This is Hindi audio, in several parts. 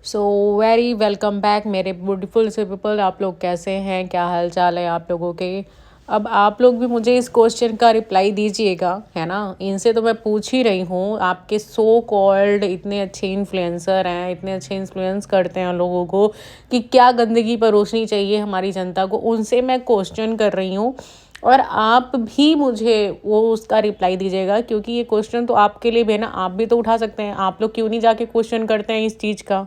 सो वेरी वेलकम बैक मेरे ब्यूटीफुल से पीपल। आप लोग कैसे हैं, क्या हाल चाल है आप लोगों के। अब आप लोग भी मुझे इस क्वेश्चन का रिप्लाई दीजिएगा, है ना। इनसे तो मैं पूछ ही रही हूँ, आपके सो कॉल्ड इतने अच्छे इन्फ्लुएंसर हैं, इतने अच्छे इन्फ्लुएंस करते हैं लोगों को कि क्या गंदगी परोसनी चाहिए हमारी जनता को, उनसे मैं क्वेश्चन कर रही हूँ। और आप भी मुझे वो उसका रिप्लाई दीजिएगा, क्योंकि ये क्वेश्चन तो आपके लिए भी है ना, आप भी तो उठा सकते हैं। आप लोग क्यों नहीं जाके क्वेश्चन करते हैं इस चीज़ का,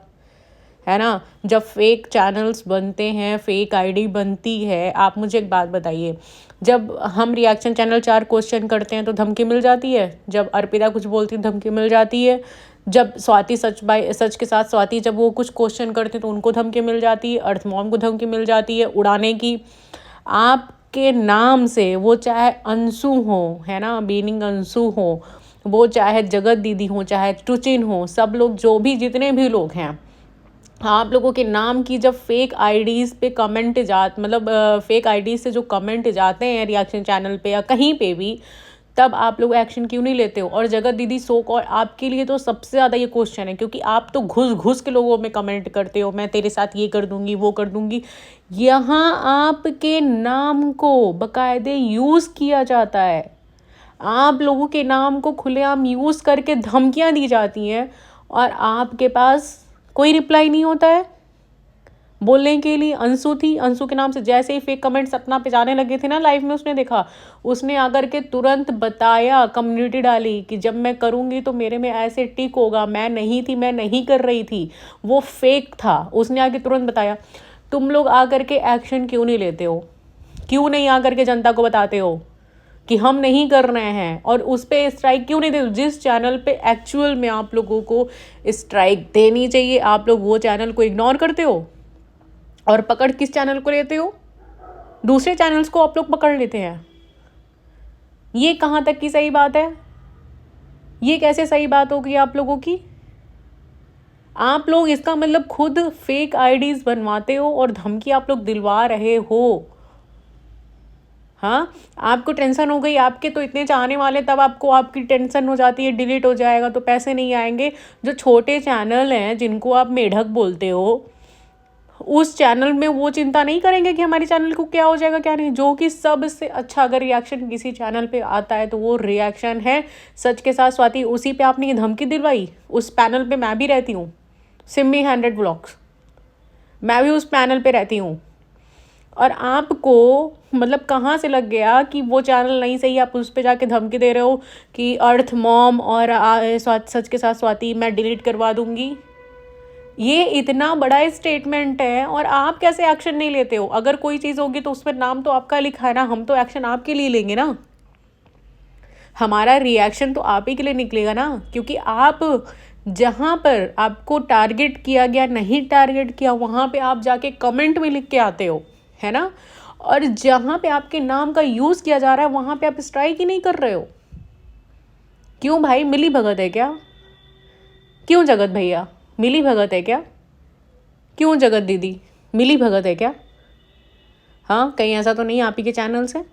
है ना। जब फेक चैनल्स बनते हैं, फेक आईडी बनती है, आप मुझे एक बात बताइए, जब हम रिएक्शन चैनल 4 क्वेश्चन करते हैं तो धमकी मिल जाती है, जब अर्पिता कुछ बोलती है धमकी मिल जाती है, जब स्वाति सच के साथ स्वाति जब वो कुछ क्वेश्चन करते हैं तो उनको धमकी मिल जाती है, अर्थ मॉम को धमकी मिल जाती है उड़ाने की। आपके नाम से, वो चाहे अंशु हो, है ना, बीनिंग अंशु हो, वो चाहे जगत दीदी हो, चाहे टुचिन हो, सब लोग जो भी जितने भी लोग हैं, आप लोगों के नाम की जब फेक आईडीज़ पे कमेंट फेक आईडीज़ से जो कमेंट जाते हैं रिएक्शन चैनल पे या कहीं पे भी, तब आप लोग एक्शन क्यों नहीं लेते हो। और जगत दीदी सो कॉल आपके लिए तो सबसे ज़्यादा ये क्वेश्चन है, क्योंकि आप तो घुस घुस के लोगों में कमेंट करते हो, मैं तेरे साथ ये कर दूंगी वो कर दूंगी। यहाँ आपके नाम को बाकायदे यूज़ किया जाता है, आप लोगों के नाम को खुलेआम यूज़ करके धमकियाँ दी जाती हैं, और आपके पास कोई रिप्लाई नहीं होता है बोलने के लिए। अंशु थी, अंशु के नाम से जैसे ही फेक कमेंट्स अपना पे जाने लगे थे ना लाइव में, उसने देखा, उसने आकर के तुरंत बताया, कम्युनिटी डाली कि जब मैं करूँगी तो मेरे में ऐसे टिक होगा, मैं नहीं थी, मैं नहीं कर रही थी, वो फेक था। उसने आके तुरंत बताया। तुम लोग आकर के एक्शन क्यों नहीं लेते हो, क्यों नहीं आकर के जनता को बताते हो कि हम नहीं कर रहे हैं, और उस पर स्ट्राइक क्यों नहीं देते। जिस चैनल पे एक्चुअल में आप लोगों को स्ट्राइक देनी चाहिए, आप लोग वो चैनल को इग्नोर करते हो, और पकड़ किस चैनल को लेते हो, दूसरे चैनल्स को आप लोग पकड़ लेते हैं। ये कहाँ तक की सही बात है, ये कैसे सही बात होगी आप लोगों की। आप लोग इसका मतलब खुद फेक आईडीज बनवाते हो और धमकी आप लोग दिलवा रहे हो। हाँ, आपको टेंशन हो गई, आपके तो इतने चाहने वाले, तब आपको आपकी टेंशन हो जाती है डिलीट हो जाएगा तो पैसे नहीं आएंगे। जो छोटे चैनल हैं जिनको आप मेढक बोलते हो, उस चैनल में वो चिंता नहीं करेंगे कि हमारे चैनल को क्या हो जाएगा क्या नहीं। जो कि सबसे अच्छा अगर रिएक्शन किसी चैनल पे आता है तो वो रिएक्शन है सच के साथ स्वाति। उसी पे आपने ये धमकी दिलवाई। उस पैनल पे मैं भी रहती हूँ, सिम्मी 100 व्लॉग्स, मैं भी उस पैनल पे रहती हूँ। और आपको मतलब कहाँ से लग गया कि वो चैनल नहीं सही, आप उस पर जाके धमकी दे रहे हो कि अर्थ मॉम और सच के साथ स्वाति मैं डिलीट करवा दूंगी। ये इतना बड़ा स्टेटमेंट है और आप कैसे एक्शन नहीं लेते हो। अगर कोई चीज़ होगी तो उसमें नाम तो आपका लिखा है ना, हम तो एक्शन आपके लिए लेंगे ना, हमारा रिएक्शन तो आप ही के लिए निकलेगा ना। क्योंकि आप जहाँ पर आपको टारगेट किया गया, नहीं टारगेट किया, वहाँ पे आप जाके कमेंट में लिख के आते हो, है ना। और जहाँ पे आपके नाम का यूज़ किया जा रहा है वहाँ पे आप स्ट्राइक ही नहीं कर रहे हो। क्यों भाई, मिली भगत है क्या? क्यों जगत भैया, मिली भगत है क्या? क्यों जगत दीदी, मिली भगत है क्या? हाँ, कहीं ऐसा तो नहीं आप ही के चैनल से,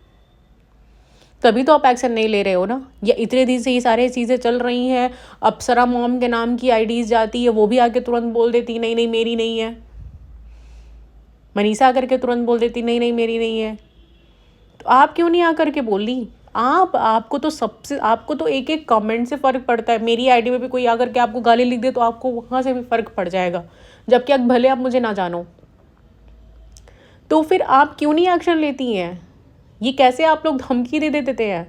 तभी तो आप एक्शन नहीं ले रहे हो ना। या इतने दिन से ये सारी चीज़ें चल रही हैं, अप्सरा मॉम के नाम की आईडीज़ जाती है, वो भी आके तुरंत बोल देती नहीं नहीं मेरी नहीं है। मनीषा करके तुरंत बोल देती नहीं नहीं मेरी नहीं है। तो आप क्यों नहीं आकर के बोली? आपको तो एक एक कमेंट से फ़र्क पड़ता है। मेरी आईडी में भी कोई आकर के आपको गाली लिख दे तो आपको वहाँ से भी फ़र्क पड़ जाएगा, जबकि आप भले आप मुझे ना जानो। तो फिर आप क्यों नहीं एक्शन लेती हैं? ये कैसे आप लोग धमकी दे देते हैं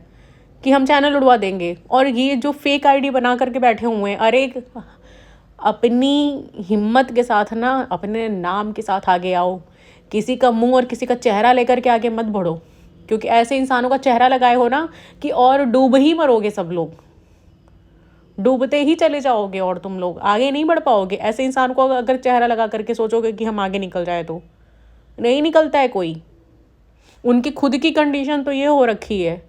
कि हम चैनल उड़वा देंगे, और ये जो फेक आईडी बना करके बैठे हुए हैं। अरे अपनी हिम्मत के साथ ना, अपने नाम के साथ आगे आओ। किसी का मुंह और किसी का चेहरा लेकर के आगे मत बढ़ो, क्योंकि ऐसे इंसानों का चेहरा लगाए हो ना कि और डूब ही मरोगे सब लोग, डूबते ही चले जाओगे और तुम लोग आगे नहीं बढ़ पाओगे। ऐसे इंसान को अगर चेहरा लगा करके सोचोगे कि हम आगे निकल जाए तो नहीं निकलता है कोई। उनकी खुद की कंडीशन तो ये हो रखी है,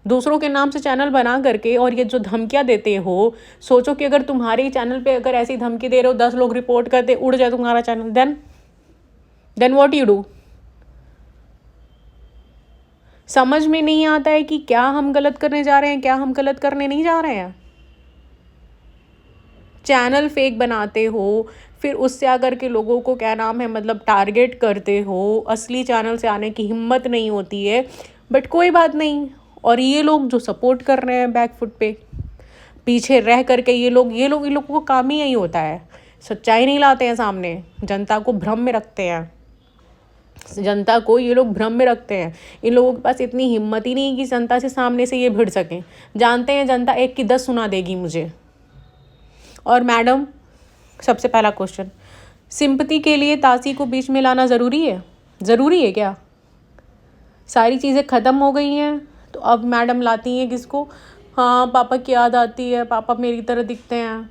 दूसरों के नाम से चैनल बना करके, और ये जो धमकियाँ देते हो, सोचो कि अगर तुम्हारे ही चैनल पे अगर ऐसी धमकी दे रहे हो, 10 लोग रिपोर्ट करते, उड़ जाए तुम्हारा channel, then what you do. समझ में नहीं आता है कि क्या हम गलत करने जा रहे हैं, क्या हम गलत करने नहीं जा रहे हैं। चैनल फेक बनाते हो, फिर उससे आकर के लोगों को क्या नाम है मतलब टारगेट करते हो, असली चैनल से आने की हिम्मत नहीं होती है। बट कोई बात नहीं। और ये लोग जो सपोर्ट कर रहे हैं बैक फुट पे पीछे रह करके, ये लोगों को काम ही यही होता है, सच्चाई नहीं लाते हैं सामने, जनता को भ्रम में रखते हैं। जनता को ये लोग भ्रम में रखते हैं। इन लोगों के पास इतनी हिम्मत ही नहीं कि जनता से सामने से ये भिड़ सकें। जानते हैं जनता 1 की 10 सुना देगी मुझे। और मैडम, सबसे पहला क्वेश्चन, सिंपैथी के लिए तासी को बीच में लाना ज़रूरी है? ज़रूरी है क्या? सारी चीज़ें ख़त्म हो गई हैं तो अब मैडम लाती हैं किसको? हाँ, पापा की याद आती है, पापा मेरी तरह दिखते हैं।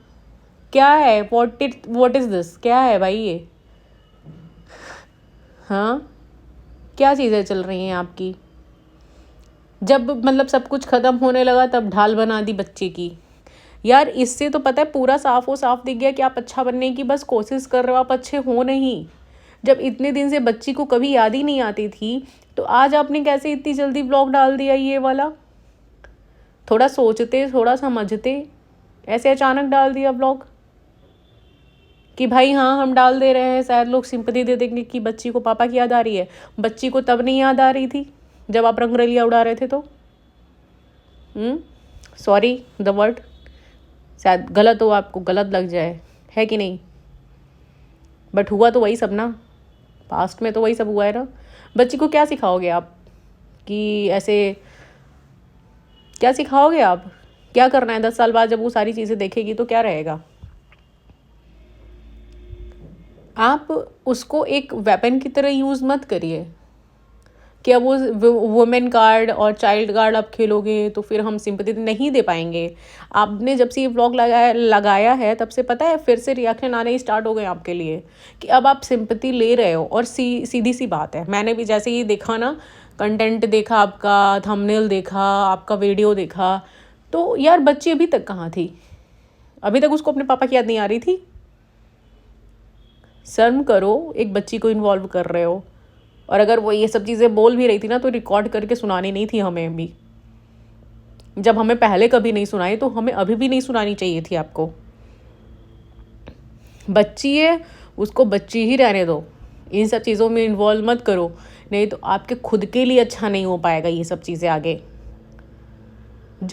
क्या है? What is this? क्या है भाई ये? हाँ, क्या चीज़ें चल रही हैं आपकी? जब मतलब सब कुछ ख़त्म होने लगा तब ढाल बना दी बच्चे की। यार, इससे तो पता है पूरा साफ दिख गया कि आप अच्छा बनने की बस कोशिश कर रहे हो, आप अच्छे हो नहीं। जब इतने दिन से बच्ची को कभी याद ही नहीं आती थी तो आज आपने कैसे इतनी जल्दी ब्लॉग डाल दिया ये वाला? थोड़ा सोचते, थोड़ा समझते, ऐसे अचानक डाल दिया ब्लॉग कि भाई हाँ हम डाल दे रहे हैं, शायद लोग सिंपैथी दे देंगे कि बच्ची को पापा की याद आ रही है। बच्ची को तब नहीं याद आ रही थी जब आप रंगरलिया उड़ा रहे थे तो। सॉरी द वर्ड, शायद गलत हो, आपको गलत लग जाए, है कि नहीं? बट हुआ तो वही सब ना, पास्ट में तो वही सब हुआ है ना। बच्ची को क्या सिखाओगे आप कि ऐसे? क्या सिखाओगे आप? क्या करना है 10 साल बाद जब वो सारी चीज़ें देखेगी तो क्या रहेगा? आप उसको एक वेपन की तरह यूज़ मत करिए। क्या वो वुमेन कार्ड और चाइल्ड कार्ड आप खेलोगे तो फिर हम सिंपैथी नहीं दे पाएंगे? आपने जब से ये व्लॉग लगाया है तब से पता है फिर से रिएक्शन आने ही स्टार्ट हो गए आपके लिए कि अब आप सिंपैथी ले रहे हो। और सीधी सी बात है, मैंने भी जैसे ही देखा ना, कंटेंट देखा आपका, थंबनेल देखा आपका, वीडियो देखा, तो यार बच्ची अभी तक कहाँ थी? अभी तक उसको अपने पापा की याद नहीं आ रही थी? शर्म करो, एक बच्ची को इन्वॉल्व कर रहे हो। और अगर वो ये सब चीज़ें बोल भी रही थी ना तो रिकॉर्ड करके सुनानी नहीं थी हमें भी। जब हमें पहले कभी नहीं सुनाई तो हमें अभी भी नहीं सुनानी चाहिए थी आपको। बच्ची है, उसको बच्ची ही रहने दो, इन सब चीज़ों में इन्वॉल्व मत करो, नहीं तो आपके खुद के लिए अच्छा नहीं हो पाएगा ये सब चीज़ें आगे।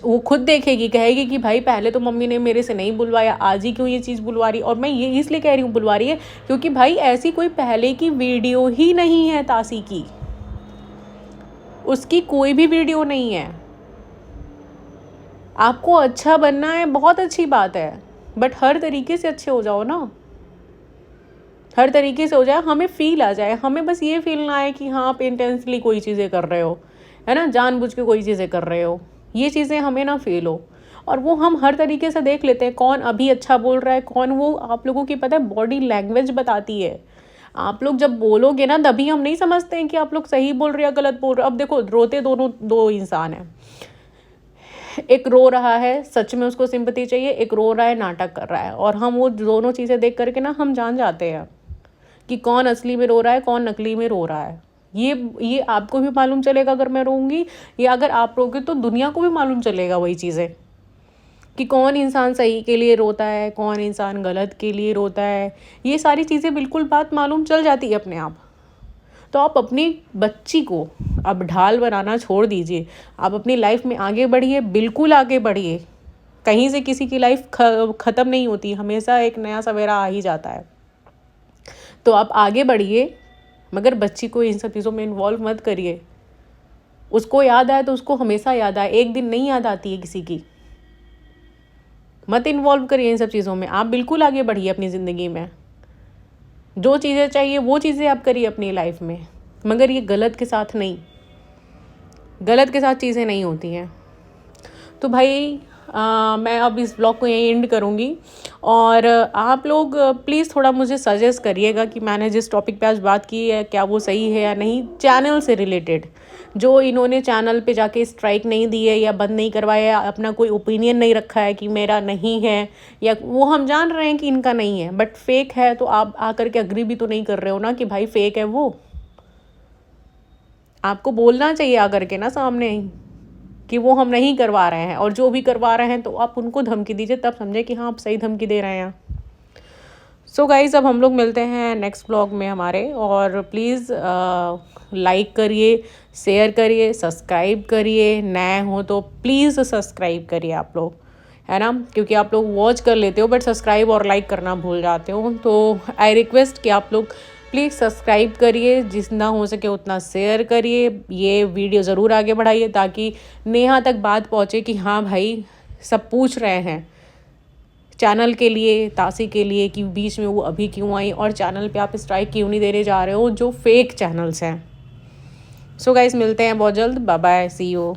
वो खुद देखेगी, कहेगी कि भाई पहले तो मम्मी ने मेरे से नहीं बुलवाया, आज ही क्यों ये चीज़ बुलवा रही। और मैं ये इसलिए कह रही हूँ बुलवा रही है क्योंकि भाई ऐसी कोई पहले की वीडियो ही नहीं है तासी की, उसकी कोई भी वीडियो नहीं है। आपको अच्छा बनना है, बहुत अच्छी बात है, बट हर तरीके से अच्छे हो जाओ ना, हर तरीके से हो जाए, हमें फील आ जाए, हमें बस ये फील ना आए कि हाँ आप इंटेंसली कोई चीज़ें कर रहे हो, है ना, जानबूझ के कोई चीज़ें कर रहे हो, ये चीज़ें हमें ना फील हो। और वो हम हर तरीके से देख लेते हैं, कौन अभी अच्छा बोल रहा है, कौन वो आप लोगों की पता है बॉडी लैंग्वेज बताती है। आप लोग जब बोलोगे ना तभी हम नहीं समझते हैं कि आप लोग सही बोल रहे हैं या गलत बोल रहे हो। अब देखो, रोते दोनों दो इंसान हैं, एक रो रहा है सच में उसको सिंपैथी चाहिए, एक रो रहा है नाटक कर रहा है, और हम वो दोनों चीज़ें देख करके ना हम जान जाते हैं कि कौन असली में रो रहा है, कौन नकली में रो रहा है। ये आपको भी मालूम चलेगा अगर मैं रोऊंगी, या अगर आप रोगे तो दुनिया को भी मालूम चलेगा वही चीज़ें कि कौन इंसान सही के लिए रोता है, कौन इंसान गलत के लिए रोता है। ये सारी चीज़ें बिल्कुल बात मालूम चल जाती है अपने आप। तो आप अपनी बच्ची को अब ढाल बनाना छोड़ दीजिए, आप अपनी लाइफ में आगे बढ़िए, बिल्कुल आगे बढ़िए। कहीं से किसी की लाइफ ख़त्म नहीं होती, हमेशा एक नया सवेरा आ ही जाता है। तो आप आगे बढ़िए, मगर बच्ची को इन सब चीज़ों में इन्वॉल्व मत करिए। उसको याद आए तो उसको हमेशा याद आए, एक दिन नहीं याद आती है किसी की। मत इन्वॉल्व करिए इन सब चीज़ों में, आप बिल्कुल आगे बढ़िए अपनी ज़िंदगी में। जो चीज़ें चाहिए वो चीज़ें आप करिए अपनी लाइफ में, मगर ये गलत के साथ नहीं, गलत के साथ चीज़ें नहीं होती हैं। तो भाई मैं अब इस ब्लॉग को यहीं एंड करूँगी, और आप लोग प्लीज़ थोड़ा मुझे सजेस्ट करिएगा कि मैंने जिस टॉपिक पे आज बात की है क्या वो सही है या नहीं। चैनल से रिलेटेड, जो इन्होंने चैनल पे जाके स्ट्राइक नहीं दी है या बंद नहीं करवाया, अपना कोई ओपिनियन नहीं रखा है कि मेरा नहीं है, या वो हम जान रहे हैं कि इनका नहीं है बट फेक है, तो आप आकर के अग्री भी तो नहीं कर रहे हो ना कि भाई फेक है वो। आपको बोलना चाहिए आकर के ना सामने कि वो हम नहीं करवा रहे हैं, और जो भी करवा रहे हैं तो आप उनको धमकी दीजिए, तब समझे कि हाँ आप सही धमकी दे रहे हैं। सो गाइज़ अब हम लोग मिलते हैं नेक्स्ट ब्लॉग में हमारे, और प्लीज़ लाइक करिए, शेयर करिए, सब्सक्राइब करिए, नए हो तो प्लीज़ सब्सक्राइब करिए आप लोग, है ना, क्योंकि आप लोग वॉच कर लेते हो बट सब्सक्राइब और लाइक करना भूल जाते हो। तो आई रिक्वेस्ट कि आप लोग प्लीज़ सब्सक्राइब करिए, जितना हो सके उतना शेयर करिए, ये वीडियो ज़रूर आगे बढ़ाइए ताकि नेहा तक बात पहुँचे कि हाँ भाई सब पूछ रहे हैं चैनल के लिए, तासी के लिए, कि बीच में वो अभी क्यों आई और चैनल पे आप स्ट्राइक क्यों नहीं देने जा रहे हो जो फेक चैनल्स हैं। सो गाइस मिलते हैं बहुत जल्द, बाय बाय, सी यू।